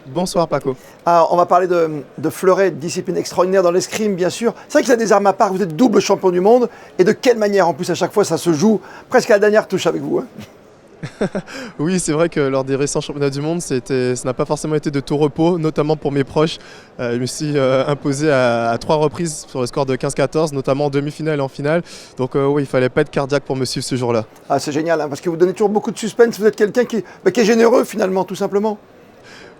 Bonsoir Paco. Alors, on va parler de fleuret, de discipline extraordinaire dans l'escrime, bien sûr. C'est vrai que vous avez des armes à part, vous êtes double champion du monde. Et de quelle manière, en plus, à chaque fois, ça se joue presque à la dernière touche avec vous, hein. Oui, c'est vrai que lors des récents championnats du monde, ça n'a pas forcément été de tout repos, notamment pour mes proches. Je me suis imposé à 3 reprises sur le score de 15-14, notamment en demi-finale et en finale. Donc oui, il fallait pas être cardiaque pour me suivre ce jour-là. Ah, c'est génial, hein, parce que vous donnez toujours beaucoup de suspense. Vous êtes quelqu'un qui est généreux, finalement, tout simplement.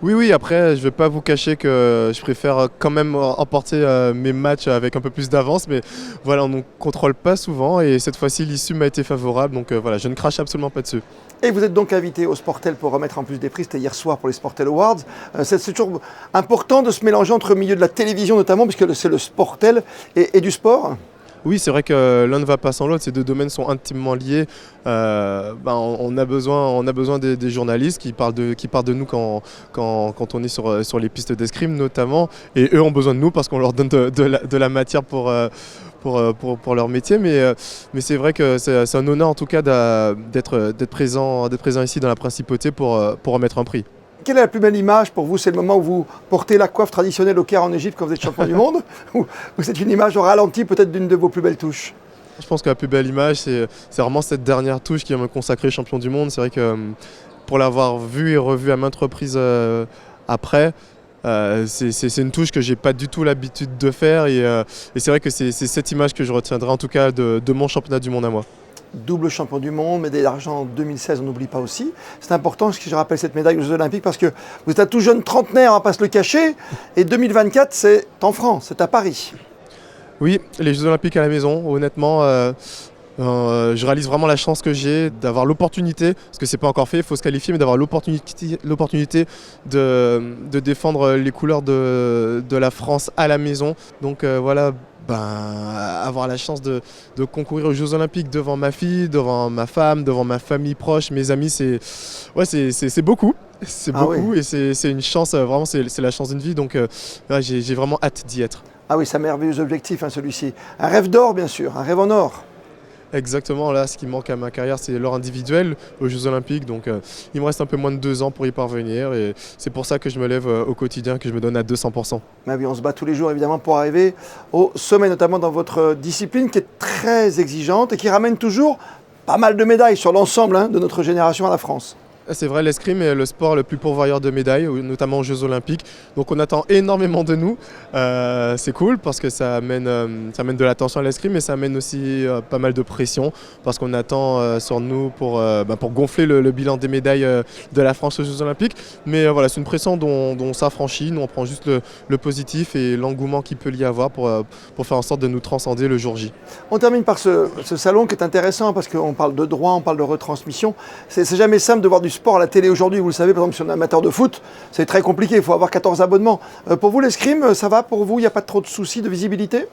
Oui, après, je ne vais pas vous cacher que je préfère quand même emporter mes matchs avec un peu plus d'avance, mais voilà, on ne contrôle pas souvent et cette fois-ci, l'issue m'a été favorable, donc voilà, je ne crache absolument pas dessus. Et vous êtes donc invité au Sportel pour remettre en plus des prix. C'était hier soir pour les Sportel Awards. C'est toujours important de se mélanger entre le milieu de la télévision notamment, puisque c'est le Sportel et du sport. Oui, c'est vrai que l'un ne va pas sans l'autre, ces deux domaines sont intimement liés. On a besoin des journalistes qui parlent de nous quand on est sur les pistes d'escrime notamment, et eux ont besoin de nous parce qu'on leur donne de la matière pour leur métier, mais c'est vrai que c'est un honneur en tout cas d'être présent ici dans la Principauté pour remettre un prix. Quelle est la plus belle image pour vous? C'est le moment où vous portez la coiffe traditionnelle au Caire en Égypte quand vous êtes champion du monde? Ou c'est une image au ralenti peut-être d'une de vos plus belles touches? Je pense que la plus belle image, c'est vraiment cette dernière touche qui va me consacrer champion du monde. C'est vrai que pour l'avoir vue et revue à maintes reprises après, c'est une touche que j'ai pas du tout l'habitude de faire et c'est vrai que c'est cette image que je retiendrai en tout cas de mon championnat du monde à moi. Double champion du monde, médaille d'argent en 2016, on n'oublie pas aussi. C'est important que je rappelle cette médaille aux Jeux Olympiques parce que vous êtes un tout jeune trentenaire, on ne va pas se le cacher, et 2024 c'est en France, c'est à Paris. Oui, les Jeux Olympiques à la maison, honnêtement, je réalise vraiment la chance que j'ai d'avoir l'opportunité, parce que c'est pas encore fait, il faut se qualifier, mais d'avoir l'opportunité de défendre les couleurs de la France à la maison. Donc voilà, avoir la chance de concourir aux Jeux Olympiques devant ma fille, devant ma femme, devant ma famille proche, mes amis, c'est beaucoup. C'est beaucoup, oui. Et c'est une chance, vraiment c'est la chance d'une vie, donc j'ai vraiment hâte d'y être. Ah oui, c'est un merveilleux objectif, hein, celui-ci. Un rêve d'or bien sûr, un rêve en or. Exactement, là ce qui manque à ma carrière c'est l'or individuel aux Jeux Olympiques, donc il me reste un peu moins de 2 ans pour y parvenir et c'est pour ça que je me lève au quotidien, que je me donne à 200%. Mais oui, on se bat tous les jours évidemment pour arriver au sommet, notamment dans votre discipline qui est très exigeante et qui ramène toujours pas mal de médailles sur l'ensemble, hein, de notre génération à la France. C'est vrai, l'escrime est le sport le plus pourvoyeur de médailles, notamment aux Jeux Olympiques. Donc on attend énormément de nous. C'est cool parce que ça amène de l'attention à l'escrime, mais ça amène aussi pas mal de pression parce qu'on attend sur nous pour gonfler le bilan des médailles de la France aux Jeux Olympiques. Mais voilà, c'est une pression dont on s'affranchit. Nous on prend juste le positif et l'engouement qu'il peut y avoir pour faire en sorte de nous transcender le jour J. On termine par ce salon qui est intéressant parce qu'on parle de droit, on parle de retransmission. C'est jamais simple de voir du sport à la télé aujourd'hui, vous le savez, par exemple si on est amateur de foot, c'est très compliqué, il faut avoir 14 abonnements. Pour vous l'escrime, ça va pour vous? Il n'y a pas trop de soucis de visibilité?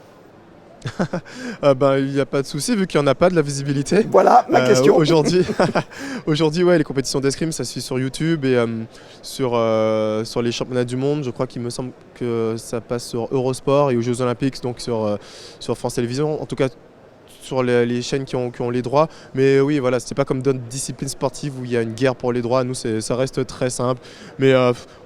Il n'y a pas de souci vu qu'il n'y en a pas de la visibilité. Voilà ma question. Aujourd'hui, ouais, les compétitions d'escrime, ça se suit sur YouTube et sur les championnats du monde. Je crois qu'il me semble que ça passe sur Eurosport et aux Jeux Olympiques, donc sur France Télévisions. En tout cas, sur les chaînes qui ont les droits, mais oui voilà, c'est pas comme d'autres disciplines sportives où il y a une guerre pour les droits. Nous ça reste très simple, mais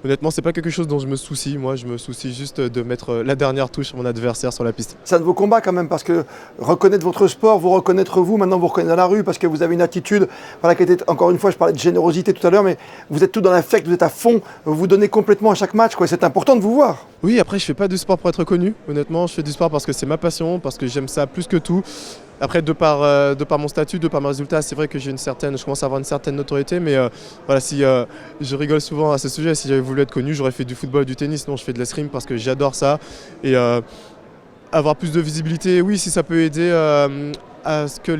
honnêtement c'est pas quelque chose dont je me soucie. Moi je me soucie juste de mettre la dernière touche sur mon adversaire sur la piste. Ça de vos combats quand même, parce que reconnaître votre sport, vous reconnaître vous, maintenant vous reconnaissez dans la rue parce que vous avez une attitude, voilà, qui était, encore une fois je parlais de générosité tout à l'heure, mais vous êtes tout dans l'affect, vous êtes à fond, vous vous donnez complètement à chaque match, quoi. C'est important de vous voir. Oui, après je fais pas du sport pour être connu, honnêtement je fais du sport parce que c'est ma passion, parce que j'aime ça plus que tout. Après, de par mon statut, de par mes résultats, c'est vrai que je commence à avoir une certaine notoriété, mais voilà, si je rigole souvent à ce sujet, si j'avais voulu être connu, j'aurais fait du football, du tennis. Non, je fais de l'escrime parce que j'adore ça. Et avoir plus de visibilité, oui, si ça peut aider à ce que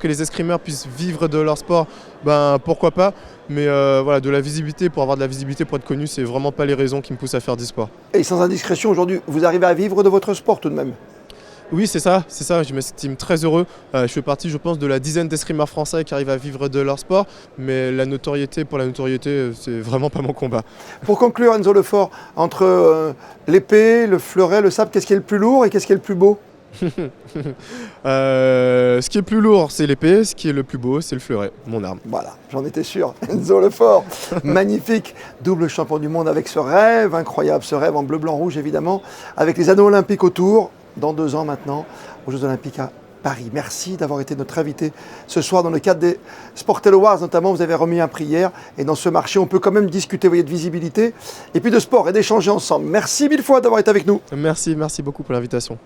les escrimeurs puissent vivre de leur sport, pourquoi pas. Mais voilà, de la visibilité, pour avoir de la visibilité, pour être connu, c'est vraiment pas les raisons qui me poussent à faire du sport. Et sans indiscrétion, aujourd'hui, vous arrivez à vivre de votre sport tout de même? Oui, c'est ça, je m'estime très heureux. Je fais partie, je pense, de la dizaine d'escrimeurs français qui arrivent à vivre de leur sport, mais pour la notoriété, c'est vraiment pas mon combat. Pour conclure, Enzo Lefort, entre l'épée, le fleuret, le sabre, qu'est-ce qui est le plus lourd et qu'est-ce qui est le plus beau? Ce qui est plus lourd, c'est l'épée. Ce qui est le plus beau, c'est le fleuret, mon arme. Voilà, j'en étais sûr. Enzo Lefort, magnifique, double champion du monde avec ce rêve incroyable, ce rêve en bleu, blanc, rouge évidemment, avec les anneaux olympiques autour, dans 2 ans maintenant, aux Jeux Olympiques à Paris. Merci d'avoir été notre invité ce soir dans le cadre des Sportel Awards, notamment vous avez remis un prix hier, et dans ce marché on peut quand même discuter, vous voyez, de visibilité, et puis de sport et d'échanger ensemble. Merci 1000 fois d'avoir été avec nous. Merci beaucoup pour l'invitation.